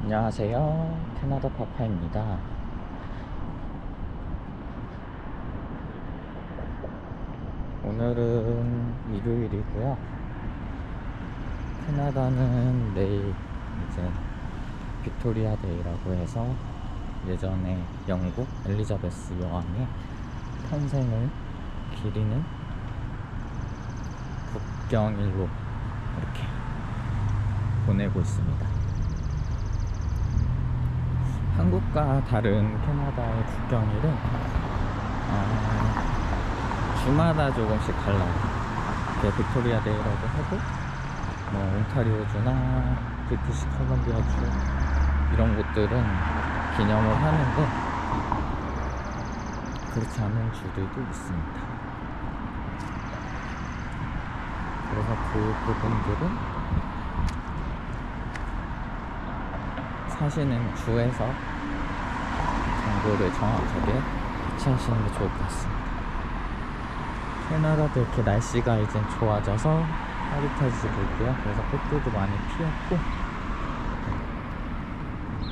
안녕하세요. 캐나다 파파입니다. 오늘은 일요일이고요. 캐나다는 내일 이제 빅토리아 데이라고 해서 예전에 영국 엘리자베스 여왕의 탄생을 기리는 국경일로 이렇게 보내고 있습니다. 한국과 다른 캐나다의 국경일은 주마다 조금씩 달라요. 빅토리아 데이라고 하고 온타리오주나 브리티시 컬럼비아주 이런 곳들은 기념을 하는데 그렇지 않은 주들도 있습니다. 그래서 그 부분들은 사시는 주에서 정보를 정확하게 캐치하시는 게 좋을 것 같습니다. 캐나다도 이렇게 날씨가 이제 좋아져서 따뜻해지고 있고요. 그래서 꽃들도 많이 피었고,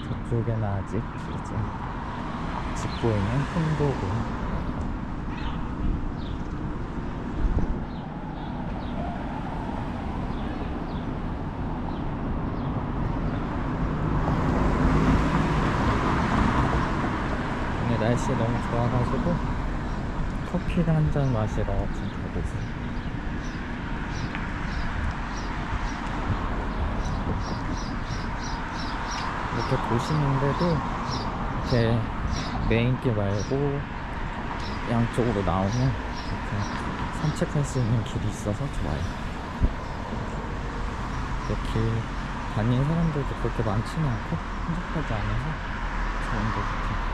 저쪽에는 아직 이제 짓고 있는 콘도고 날씨 너무 좋아가지고 커피를 한 잔 마시러 지금 가고 있어요. 이렇게 도심인데도 이렇게 메인길 말고 양쪽으로 나오면 이렇게 산책할 수 있는 길이 있어서 좋아요. 길 다니는 사람들도 그렇게 많지는 않고 한적하지 않아서 좋은 것 같아요.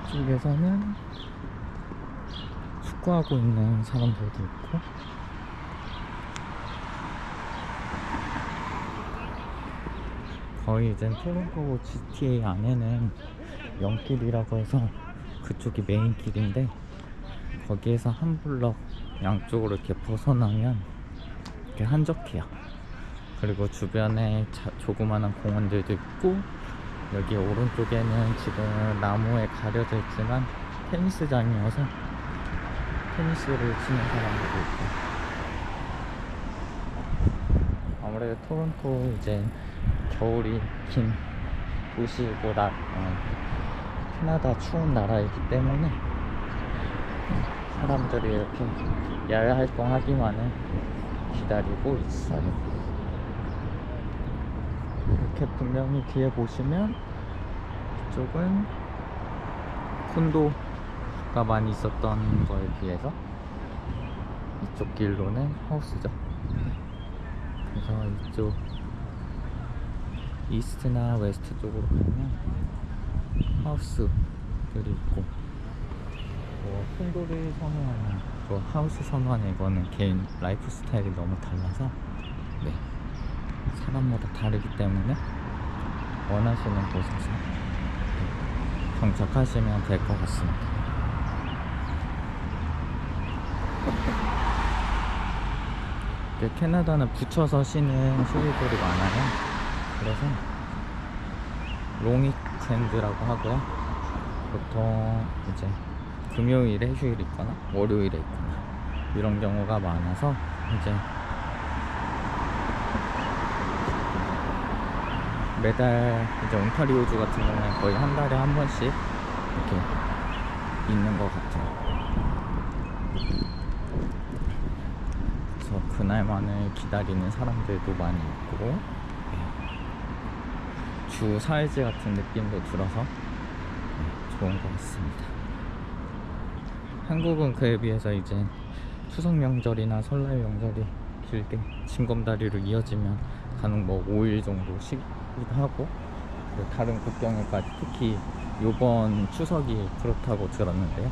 이쪽에서는 축구하고 있는 사람들도 있고, 거의 이제 토론토 GTA 안에는 연길이라고 해서 그쪽이 메인 길인데, 거기에서 한 블럭 양쪽으로 이렇게 벗어나면 이렇게 한적해요. 그리고 주변에 조그마한 공원들도 있고, 여기 오른쪽에는 지금 나무에 가려져 있지만 테니스장이어서 테니스를 치는 사람들도 있고, 아무래도 토론토 이제 겨울이 긴 도시이고 캐나다 추운 나라이기 때문에 사람들이 이렇게 야외 활동하기만을 기다리고 있어요. 이렇게 분명히 뒤에 보시면 이쪽은 콘도가 많이 있었던 거에 비해서 이쪽 길로는 하우스죠. 그래서 이쪽 이스트나 웨스트 쪽으로 가면 하우스들이 있고, 콘도를 선호하는 하우스 선호하는 이거는 개인 라이프 스타일이 너무 달라서 사람마다 다르기 때문에 원하시는 곳에서 정착하시면 될 것 같습니다. 캐나다는 붙여서 쉬는 휴일들이 많아요. 그래서 롱위켄드라고 하고요. 보통 이제 금요일에 휴일이 있거나 월요일에 있거나 이런 경우가 많아서 이제 매달 이제 온타리오주 같은 경우는 거의 한 달에 한 번씩 이렇게 있는 것 같아요. 그래서 그날만을 기다리는 사람들도 많이 있고, 주 4일제 같은 느낌도 들어서 좋은 것 같습니다. 한국은 그에 비해서 이제 추석 명절이나 설날 명절이 길게 징검다리로 이어지면 간혹 5일 정도 쉬기도 하고, 다른 국경일까지 특히 요번 추석이 그렇다고 들었는데요.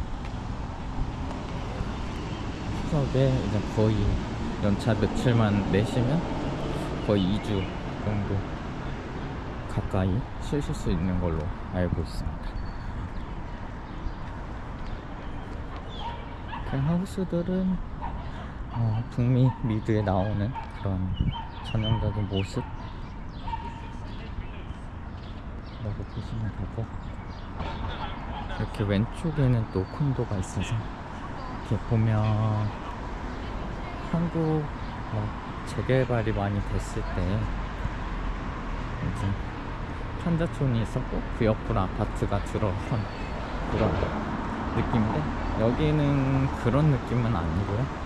추석에 이제 거의 연차 며칠만 내시면 거의 2주 정도 가까이 쓰실 수 있는 걸로 알고 있습니다. 그 하우스들은 북미 미드에 나오는 그런 전형적인 모습 라고 보시면 되고, 이렇게 왼쪽에는 또 콘도가 있어서 이렇게 보면 한국 재개발이 많이 됐을 때 이제 판자촌이 있었고 그 옆으로 아파트가 들어선 그런 느낌인데, 여기는 그런 느낌은 아니고요.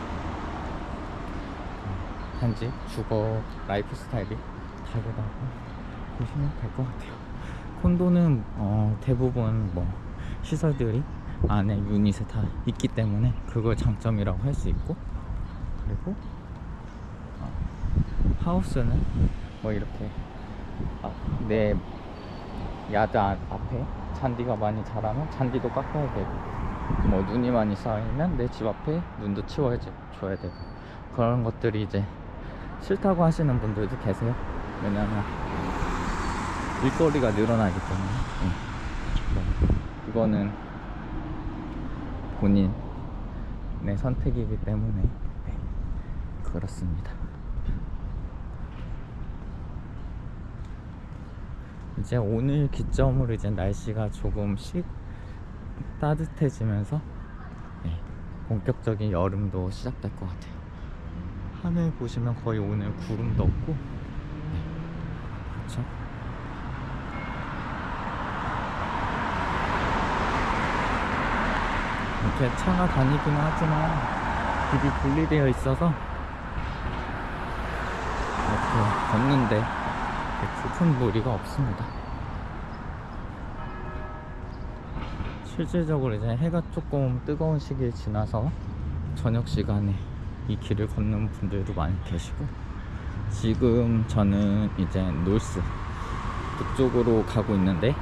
단지 주거 라이프 스타일이 다르다고 보시면 될 것 같아요. 콘도는 대부분 시설들이 안에 유닛에 다 있기 때문에 그걸 장점이라고 할 수 있고, 그리고 하우스는 이렇게 내 야드 앞에 잔디가 많이 자라면 잔디도 깎아야 되고, 눈이 많이 쌓이면 내 집 앞에 눈도 치워줘야 되고, 그런 것들이 이제 싫다고 하시는 분들도 계세요. 왜냐면 일거리가 늘어나기 때문에. 이거는 본인의 선택이기 때문에 그렇습니다. 이제 오늘 기점으로 이제 날씨가 조금씩 따뜻해지면서 본격적인 여름도 시작될 것 같아요. 하늘 보시면 거의 오늘 구름도 없고, 그렇죠? 이렇게 차가 다니기는 하지만 길이 분리되어 있어서 이렇게 걷는데 큰 무리가 없습니다. 실질적으로 이제 해가 조금 뜨거운 시기를 지나서 저녁 시간에 이 길을 걷는 분들도 많이 계시고, 지금 저는 이제 놀스 북쪽으로 가고 있는데,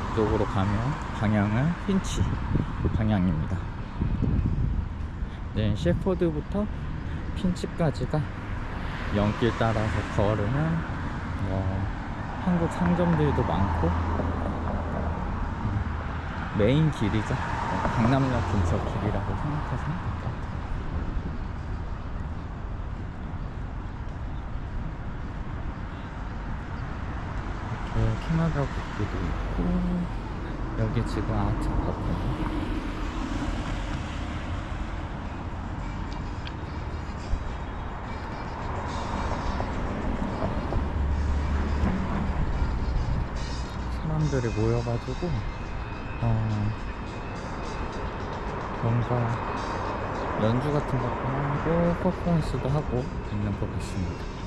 북쪽으로 가면 방향은 핀치 방향입니다. 네, 셰퍼드부터 핀치까지가 연길 따라서 걸으면 한국 상점들도 많고 메인 길이죠. 강남역 근처 길이라고 생각하시면 될 것 같아요. 이렇게 캐나다 국기도 있고, 여기 지금 아트 파크, 사람들이 모여가지고 뭔가 연주 같은 것도 하고 퍼포먼스도 하고 있는 것 같습니다.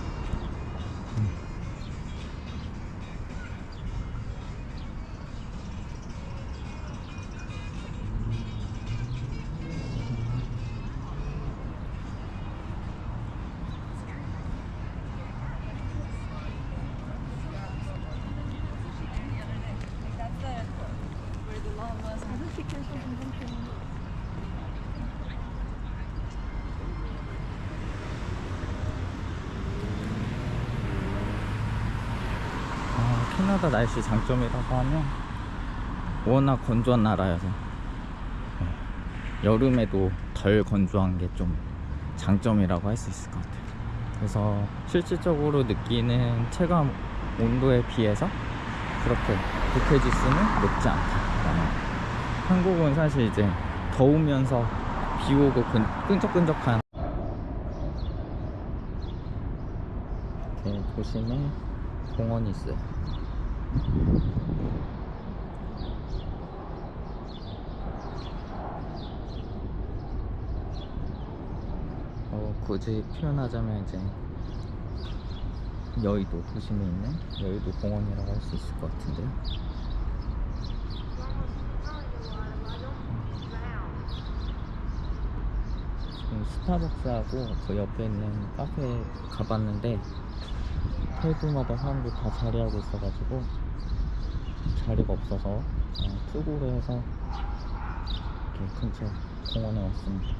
캐나다 날씨 장점이라고 하면 워낙 건조한 나라여서 여름에도 덜 건조한 게 좀 장점이라고 할 수 있을 것 같아요. 그래서 실질적으로 느끼는 체감 온도에 비해서 그렇게 부패지수는 높지 않다. 한국은 사실 이제 더우면서 비 오고 끈적끈적한, 이렇게 도심에 공원이 있어요. 굳이 표현하자면 이제 여의도 도심에 있는 여의도 공원이라고 할 수 있을 것 같은데요. 지금 스타벅스하고 그 옆에 있는 카페에 가봤는데 테이블마다 사람들 다 자리하고 있어가지고 자리가 없어서 투구를 해서 이렇게 근처 공원에 왔습니다.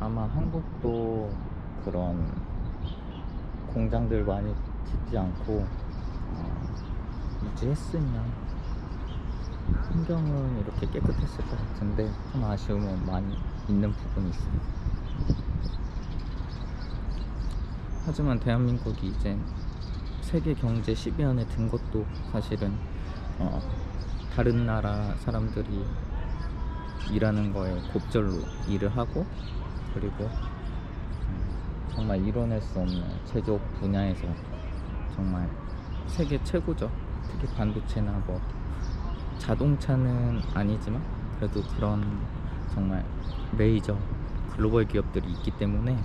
아마 한국도 그런 공장들 많이 짓지 않고 유지했으면 환경은 이렇게 깨끗했을 것 같은데 좀 아쉬움은 많이 있는 부분이 있어요. 하지만 대한민국이 이제 세계 경제 10위안에 든 것도 사실은 다른 나라 사람들이 일하는 거에 곱절로 일을 하고, 그리고 정말 이뤄낼 수 없는 제조업 분야에서 정말 세계 최고죠. 특히 반도체나 뭐 자동차는 아니지만 그래도 그런 정말 메이저 글로벌 기업들이 있기 때문에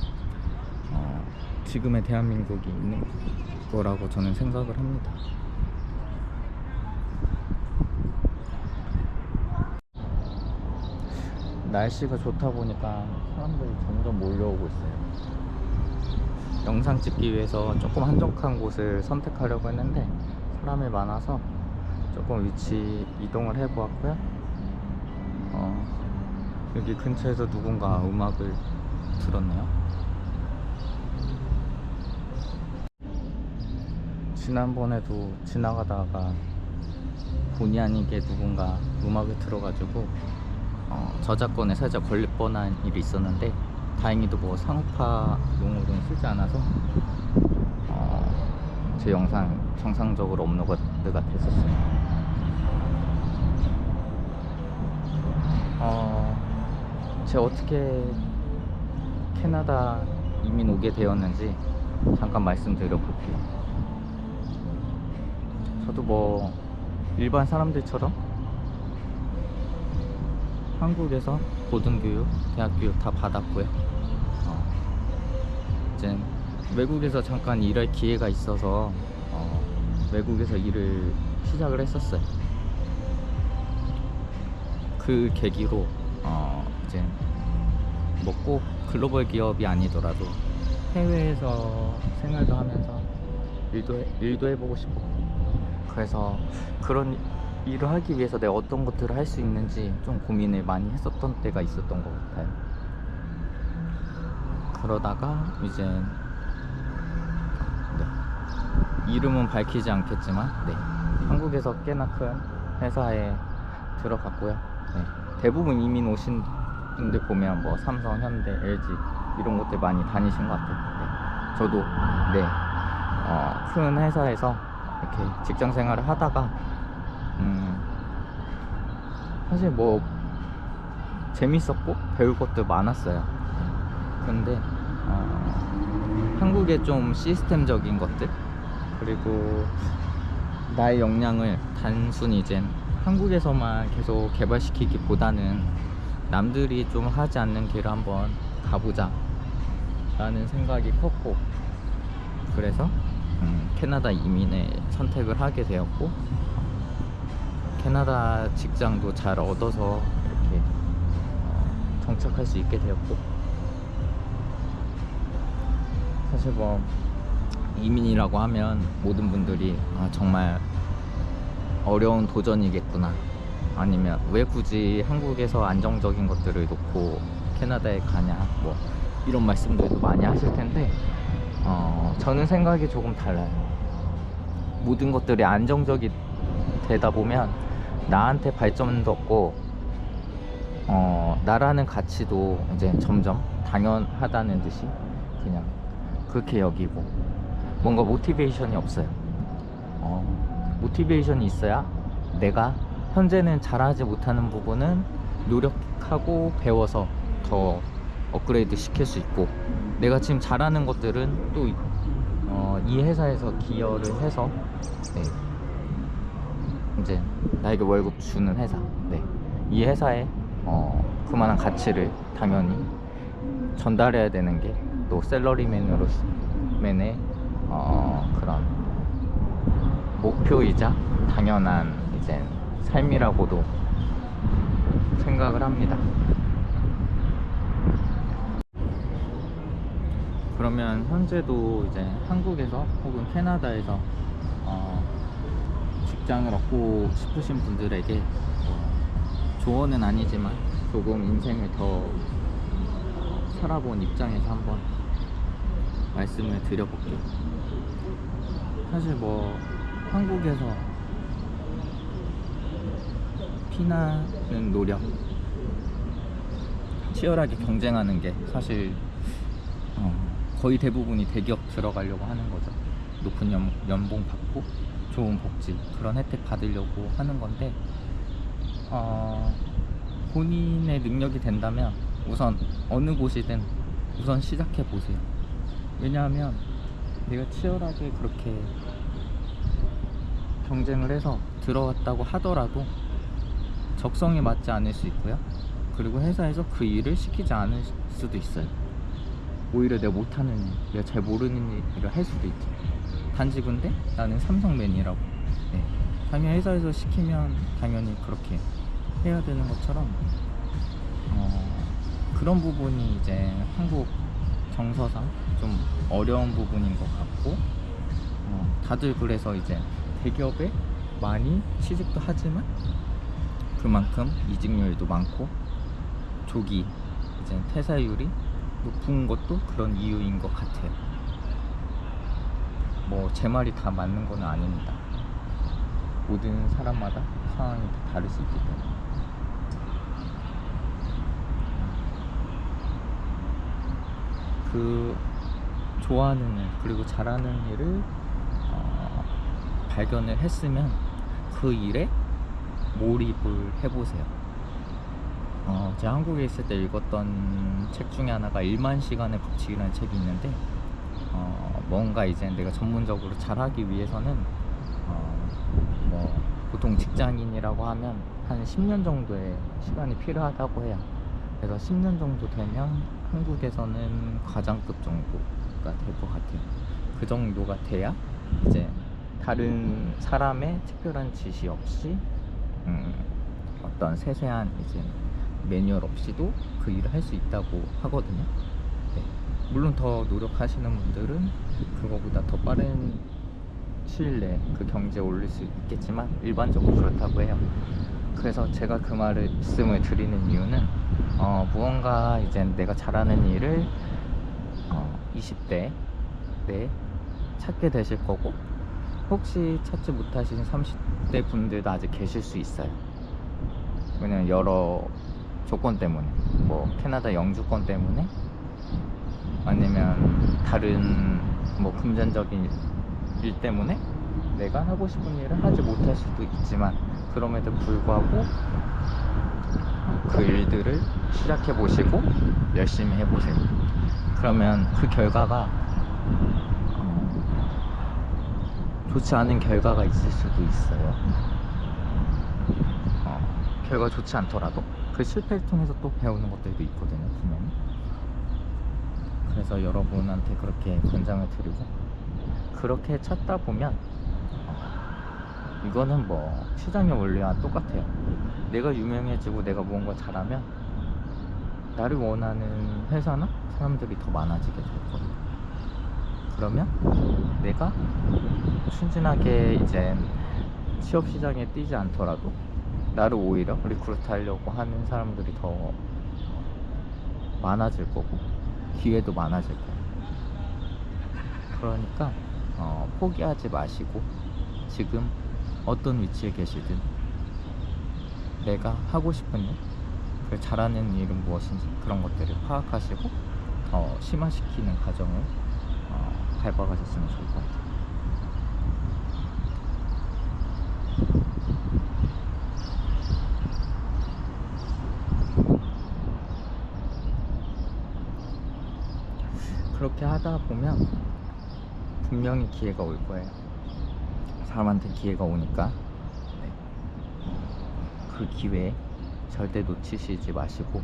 지금의 대한민국이 있는 거라고 저는 생각을 합니다. 날씨가 좋다 보니까 사람들이 점점 몰려오고 있어요. 영상 찍기 위해서 조금 한적한 곳을 선택하려고 했는데 사람이 많아서 조금 위치 이동을 해보았고요. 여기 근처에서 누군가 음악을 들었네요. 지난번에도 지나가다가 본의 아니게 누군가 음악을 들어가지고 저작권에 살짝 걸릴 뻔한 일이 있었는데 다행히도 뭐 상업화용으로는 쓰지 않아서 제 영상 정상적으로 업로드가 됐었어요. 제가 어떻게 캐나다 이민 오게 되었는지 잠깐 말씀드려 볼게요. 저도 뭐 일반 사람들처럼 한국에서 고등교육, 대학교육 다 받았고요. 이제 외국에서 잠깐 일할 기회가 있어서 외국에서 일을 시작을 했었어요. 그 계기로 이제 뭐 꼭 글로벌 기업이 아니더라도 해외에서 생활도 하면서 일도 해보고 싶고, 그래서 그런 일을 하기 위해서 내가 어떤 것들을 할 수 있는지 좀 고민을 많이 했었던 때가 있었던 것 같아요. 그러다가 이제 이름은 밝히지 않겠지만 한국에서 꽤나 큰 회사에 들어갔고요. 대부분 이민 오신 분들 보면 뭐 삼성, 현대, LG 이런 곳들 많이 다니신 것 같아요. 저도 큰 회사에서 이렇게 직장 생활을 하다가 사실 뭐 재밌었고 배울 것도 많았어요. 근데 한국의 좀 시스템적인 것들, 그리고 나의 역량을 단순히 이제 한국에서만 계속 개발시키기보다는 남들이 좀 하지 않는 길을 한번 가보자 라는 생각이 컸고, 그래서 캐나다 이민을 선택을 하게 되었고, 캐나다 직장도 잘 얻어서 이렇게 정착할 수 있게 되었고, 사실 뭐 이민이라고 하면 모든 분들이 정말 어려운 도전이겠구나, 아니면 왜 굳이 한국에서 안정적인 것들을 놓고 캐나다에 가냐, 뭐 이런 말씀들도 많이 하실 텐데 저는 생각이 조금 달라요. 모든 것들이 안정적이 되다 보면 나한테 발전도 없고 나라는 가치도 이제 점점 당연하다는 듯이 그냥 그렇게 여기고, 뭔가 모티베이션이 없어요. 모티베이션이 있어야 내가 현재는 잘하지 못하는 부분은 노력하고 배워서 더 업그레이드 시킬 수 있고, 내가 지금 잘하는 것들은 또 이 회사에서 기여를 해서 이제 나에게 월급 주는 회사, 이 회사에 그만한 가치를 당연히 전달해야 되는 게 또 샐러리맨의 그런 목표이자 당연한 이제 삶이라고도 생각을 합니다. 그러면 현재도 이제 한국에서 혹은 캐나다에서 직장을 얻고 싶으신 분들에게 조언은 아니지만 조금 인생을 더 살아본 입장에서 한번 말씀을 드려볼게요. 사실 뭐 한국에서 피나는 노력, 치열하게 경쟁하는 게 사실 거의 대부분이 대기업 들어가려고 하는 거죠. 높은 연봉 받고 좋은 복지, 그런 혜택 받으려고 하는 건데, 본인의 능력이 된다면 우선 어느 곳이든 우선 시작해 보세요. 왜냐하면 내가 치열하게 그렇게 경쟁을 해서 들어갔다고 하더라도 적성에 맞지 않을 수 있고요. 그리고 회사에서 그 일을 시키지 않을 수도 있어요. 오히려 내가 못하는 일, 내가 잘 모르는 일을 할 수도 있죠. 단지 근데 나는 삼성맨이라고, 네, 당연히 회사에서 시키면 당연히 그렇게 해야 되는 것처럼, 그런 부분이 이제 한국 정서상 좀 어려운 부분인 것 같고, 다들 그래서 이제 대기업에 많이 취직도 하지만 그만큼 이직률도 많고 조기 이제 퇴사율이 높은 것도 그런 이유인 것 같아요. 뭐 제 말이 다 맞는 건 아닙니다. 모든 사람마다 상황이 다 다를 수 있기 때문에. 그 좋아하는 일 그리고 잘하는 일을 발견을 했으면 그 일에 몰입을 해보세요. 제가 한국에 있을 때 읽었던 책 중에 하나가 1만 시간의 법칙이라는 책이 있는데, 뭔가 이제 내가 전문적으로 잘하기 위해서는 뭐 보통 직장인이라고 하면 한 10년 정도의 시간이 필요하다고 해요. 그래서 10년 정도 되면 한국에서는 과장급 정도가 될 것 같아요. 그 정도가 돼야 이제 다른 사람의 특별한 지시 없이 어떤 세세한 이제 매뉴얼 없이도 그 일을 할 수 있다고 하거든요. 네. 물론 더 노력하시는 분들은 그거보다 더 빠른 시일 내에 그 경제에 올릴 수 있겠지만 일반적으로 그렇다고 해요. 그래서 제가 그 말씀을 드리는 이유는 무언가 이제 내가 잘하는 일을 20대 때 찾게 되실 거고, 혹시 찾지 못하신 30대 분들도 아직 계실 수 있어요. 왜냐면 여러 조건 때문에, 뭐 캐나다 영주권 때문에, 아니면 다른 뭐 금전적인 일 때문에 내가 하고 싶은 일을 하지 못할 수도 있지만, 그럼에도 불구하고 그 일들을 시작해 보시고 열심히 해보세요. 그러면 그 결과가 좋지 않은 결과가 있을 수도 있어요. 결과 좋지 않더라도 그 실패를 통해서 또 배우는 것들도 있거든요, 분명히. 그래서 여러분한테 그렇게 권장을 드리고, 그렇게 찾다 보면 이거는 뭐 시장의 원리와 똑같아요. 내가 유명해지고 내가 무언가 잘하면 나를 원하는 회사나 사람들이 더 많아지게 될 거예요. 그러면 내가 순진하게 이제 취업 시장에 뛰지 않더라도 나를 오히려 리크루트 하려고 하는 사람들이 더 많아질 거고 기회도 많아질 거예요. 그러니까 포기하지 마시고 지금 어떤 위치에 계시든 내가 하고 싶은 일, 그 잘하는 일은 무엇인지 그런 것들을 파악하시고 더 심화시키는 과정을 밟아가셨으면 좋을 것 같아요. 그렇게 하다 보면 분명히 기회가 올 거예요. 사람한테 기회가 오니까, 네, 그 기회에 절대 놓치시지 마시고,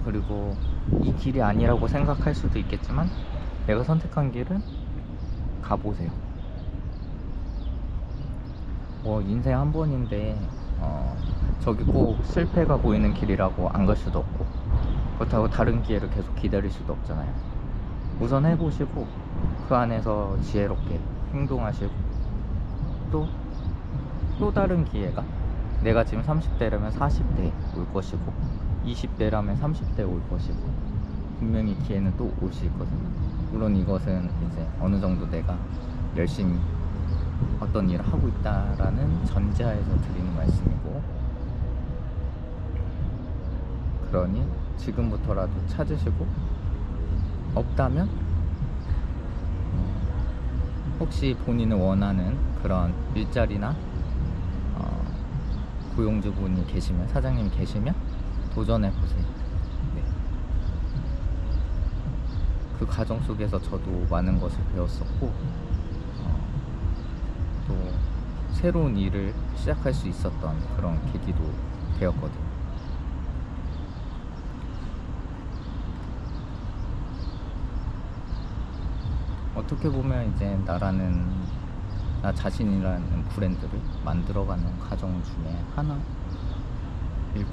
그리고 이 길이 아니라고 생각할 수도 있겠지만 내가 선택한 길은 가보세요. 뭐 인생 한 번인데 저기 꼭 실패가 보이는 길이라고 안 갈 수도 없고, 그렇다고 다른 기회를 계속 기다릴 수도 없잖아요. 우선 해보시고 그 안에서 지혜롭게 행동하시고, 또 다른 기회가 내가 지금 30대라면 40대에 올 것이고 20대라면 30대에 올 것이고 분명히 기회는 또 올 수 있거든요. 물론 이것은 이제 어느 정도 내가 열심히 어떤 일을 하고 있다라는 전제하에서 드리는 말씀이고, 그러니 지금부터라도 찾으시고, 없다면 혹시 본인은 원하는 그런 일자리나 고용주분이 계시면, 사장님이 계시면 도전해 보세요. 네. 그 과정 속에서 저도 많은 것을 배웠었고, 또 새로운 일을 시작할 수 있었던 그런 계기도 되었거든요. 어떻게 보면 이제 나 자신이라는 브랜드를 만들어가는 과정 중에 하나일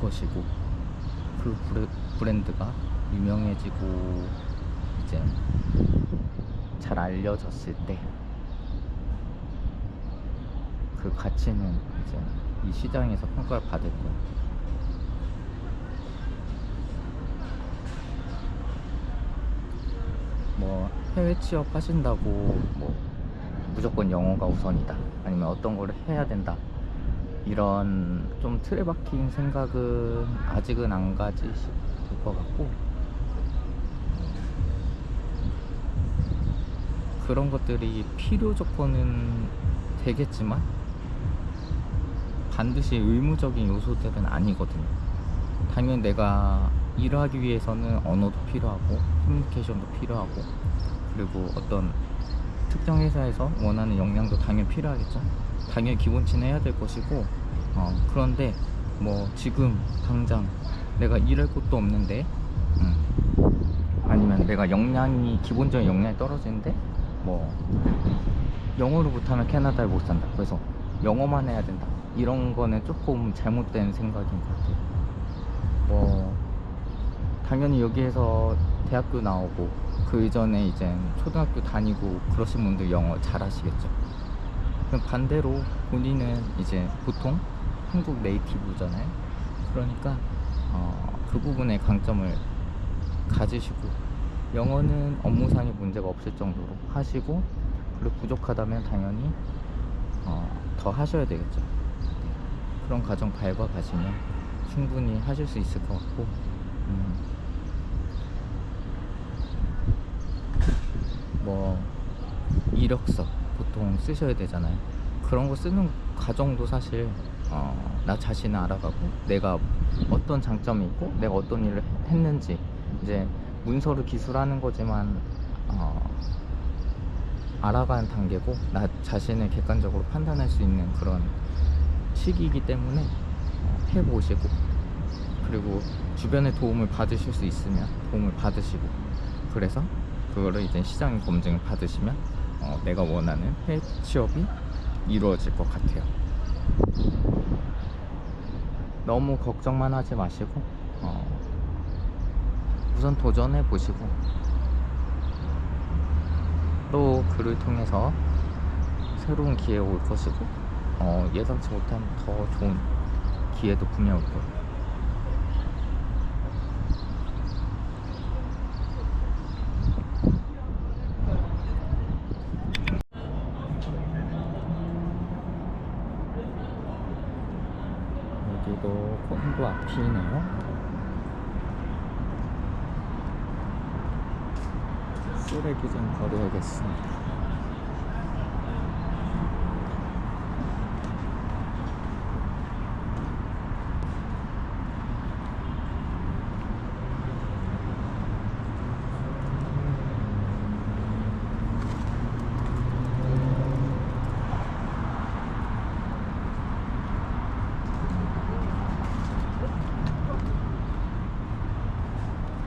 것이고, 그 브랜드가 유명해지고 이제 잘 알려졌을 때 그 가치는 이제 이 시장에서 평가를 받을 거예요. 뭐 해외 취업 하신다고 뭐 무조건 영어가 우선이다, 아니면 어떤 거를 해야 된다, 이런 좀 틀에 박힌 생각은 아직은 안 가지실 것 같고, 그런 것들이 필요 조건은 되겠지만 반드시 의무적인 요소들은 아니거든요. 당연히 내가 일하기 위해서는 언어도 필요하고 커뮤니케이션도 필요하고, 그리고 어떤 특정 회사에서 원하는 역량도 당연히 필요하겠죠. 당연히 기본치는 해야 될 것이고, 그런데 뭐 지금 당장 내가 일할 곳도 없는데, 아니면 내가 기본적인 역량이 떨어지는데, 뭐 영어를 못하면 캐나다에 못 산다, 그래서 영어만 해야 된다, 이런 거는 조금 잘못된 생각인 것 같아요. 뭐 당연히 여기에서 대학교 나오고 그 이전에 이제 초등학교 다니고 그러신 분들 영어 잘 하시겠죠. 그럼 반대로 본인은 이제 보통 한국 네이티브잖아요. 그러니까 그 부분에 강점을 가지시고, 영어는 업무상의 문제가 없을 정도로 하시고, 그리고 부족하다면 당연히 더 하셔야 되겠죠. 그런 과정 밟아가시면 충분히 하실 수 있을 것 같고, 뭐 이력서 보통 쓰셔야 되잖아요. 그런 거 쓰는 과정도 사실 나 자신을 알아가고, 내가 어떤 장점이 있고 내가 어떤 일을 했는지, 이제 문서를 기술하는 거지만 알아가는 단계고, 나 자신을 객관적으로 판단할 수 있는 그런 시기이기 때문에 해보시고, 그리고 주변의 도움을 받으실 수 있으면 도움을 받으시고, 그래서 그거를 이제 시장 검증을 받으시면 내가 원하는 해외 취업이 이루어질 것 같아요. 너무 걱정만 하지 마시고 우선 도전해 보시고, 또 그를 통해서 새로운 기회가 올 것이고, 예상치 못한 더 좋은 기회도 분명 올 거예요. 여기도 콘도 앞이네요. 쓰레기 좀 버려야겠습니다.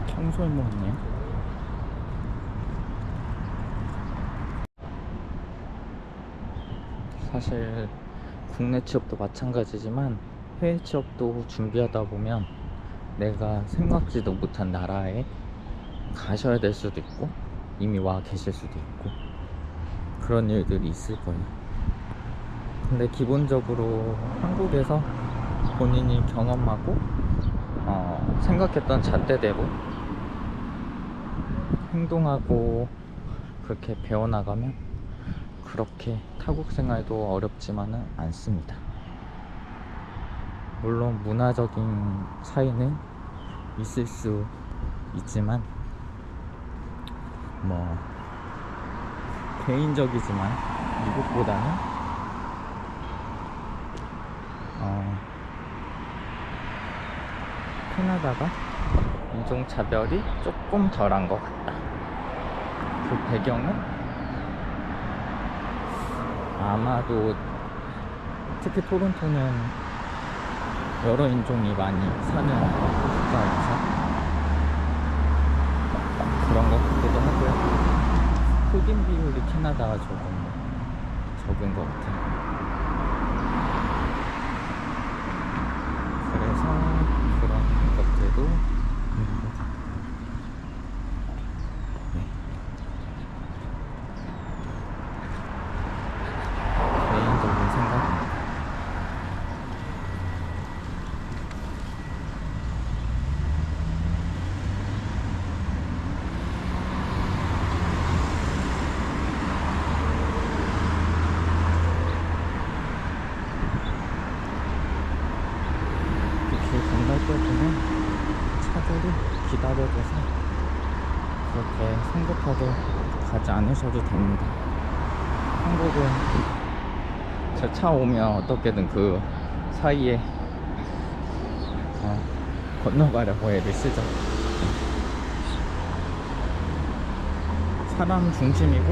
청소해 먹었네요. 사실 국내 취업도 마찬가지지만 해외 취업도 준비하다 보면 내가 생각지도 못한 나라에 가셔야 될 수도 있고, 이미 와 계실 수도 있고, 그런 일들이 있을 거예요. 근데 기본적으로 한국에서 본인이 경험하고 생각했던 잣대대로 행동하고 그렇게 배워나가면 그렇게 타국 생활도 어렵지만은 않습니다. 물론 문화적인 차이는 있을 수 있지만 뭐 개인적이지만 미국보다는 캐나다가 인종차별이 조금 덜한 것 같다. 그 배경은 아마도 특히 토론토는 여러 인종이 많이 사는 국가여서 그런 것 같기도 하고요. 흑인 비율이 캐나다가 조금 적은 것 같아요. 그래서 그런 것들도 있는 거죠. 네. 개인적인 생각입니다. 길 건널 때 보면 차들이 기다려줘서 그렇게 성급하게 가지 않으셔도 됩니다. 한국은 저 차 오면 어떻게든 그 사이에 건너가려고 애를 쓰죠. 사람 중심이고,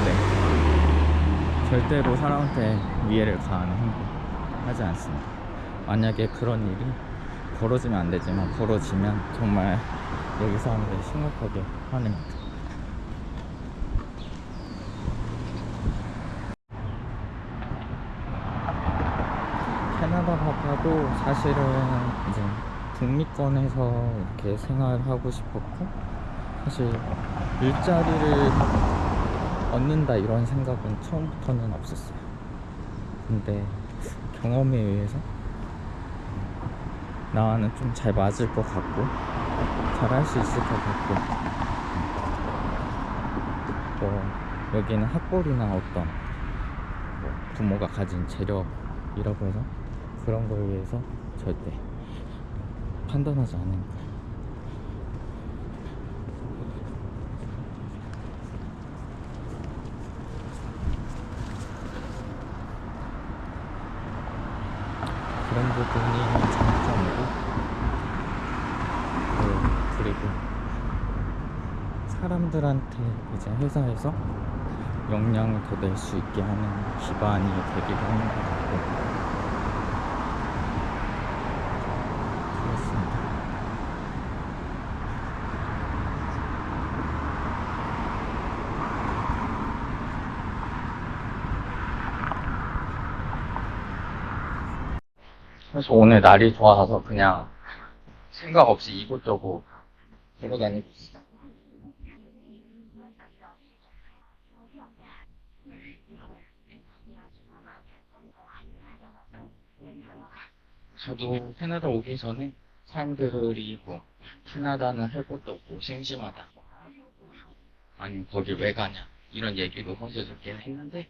네, 절대로 사람한테 위해를 가하는 행동 하지 않습니다. 만약에 그런 일이 벌어지면 안 되지만 벌어지면 정말 여기 사람들이 심각하게 화냅니다. 캐나다 바다도 사실은 이제 북미권에서 이렇게 생활하고 싶었고, 사실 일자리를 얻는다 이런 생각은 처음부터는 없었어요. 근데 경험에 의해서 나와는 좀 잘 맞을 것 같고 잘 할 수 있을 것 같고, 뭐 여기는 학벌이나 어떤 뭐 부모가 가진 재력이라고 해서 그런 거에 의해서 절대 판단하지 않는 거예요. 그런 부분이 장점이고, 그리고 사람들한테 이제 회사에서 역량을 더 낼 수 있게 하는 기반이 되기도 하는 것 같고 그렇습니다. 그래서 오늘 날이 좋아서 그냥 생각 없이 이곳저곳 돌아다니고 있어요. 저도 캐나다 오기 전에 사람들이 뭐 캐나다는 할 것도 없고 심심하다, 아니면 거기 왜 가냐 이런 얘기도 사실 듣긴 했는데,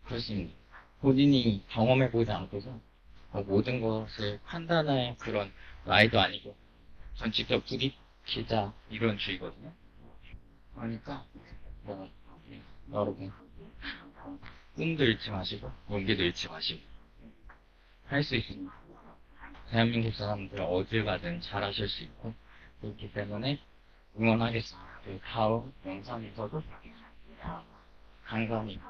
그렇습니다. 본인이 경험해보지 않고서 모든 것을 판단할 그런 나이도 아니고 전 직접 부딪히자 이런 주의거든요. 그러니까 뭐 여러분 꿈도 잃지 마시고 용기도 잃지 마시고 할 수 있습니다. 대한민국 사람들 어딜 가든 잘하실 수 있고 그렇기 때문에 응원하겠습니다. 그리고 다음 영상에서도 간간히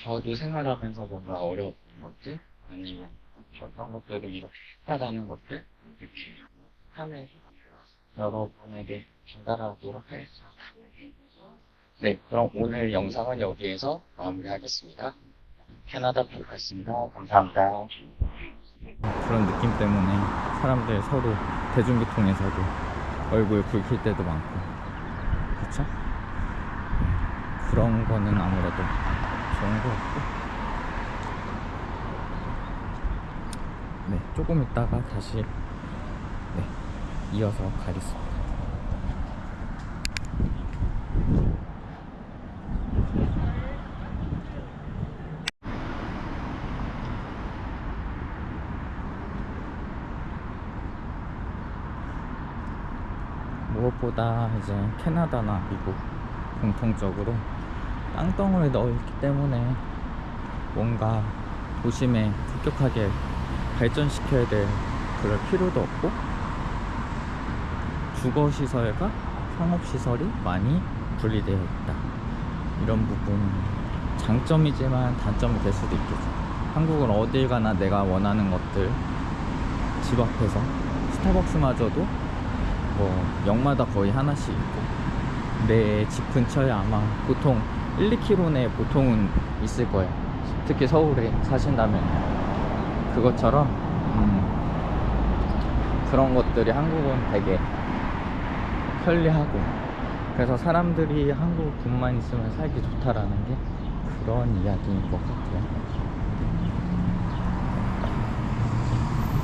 저도 생활하면서 뭔가 어려웠던 것들 아니면 어떤 것들을 이렇게 했다라는 것들 이렇게 하면서 여러분에게 전달하도록 하겠습니다. 네, 그럼 오늘 영상은 여기에서 마무리하겠습니다. 캐나다 뷰였습니다. 감사합니다. 그런 느낌 때문에 사람들 서로 대중교통에서도 얼굴 붉힐 때도 많고, 그쵸? 그런 거는 아무래도 좋은 것 같고, 네, 조금 있다가 다시 네, 이어서 가겠습니다. 무엇보다 이제 캐나다나 미국 공통적으로 땅덩어리 넓기 때문에 뭔가 도심에 급격하게 발전시켜야 될 그럴 필요도 없고, 주거시설과 상업시설이 많이 분리되어 있다. 이런 부분 장점이지만 단점이 될 수도 있겠죠. 한국은 어딜 가나 내가 원하는 것들 집 앞에서, 스타벅스마저도 뭐 역마다 거의 하나씩 있고, 내 집 근처에 아마 보통 1, 2km 내에 보통은 있을 거예요. 특히 서울에 사신다면. 그것처럼 그런 것들이 한국은 되게 편리하고, 그래서 사람들이 한국 돈만 있으면 살기 좋다라는 게 그런 이야기인 것 같아요.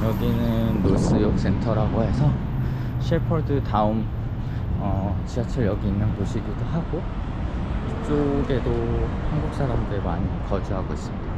여기는 노스욕 센터라고 해서 셰퍼드 다운 지하철역이 있는 곳이기도 하고, 이쪽에도 한국 사람들 많이 거주하고 있습니다.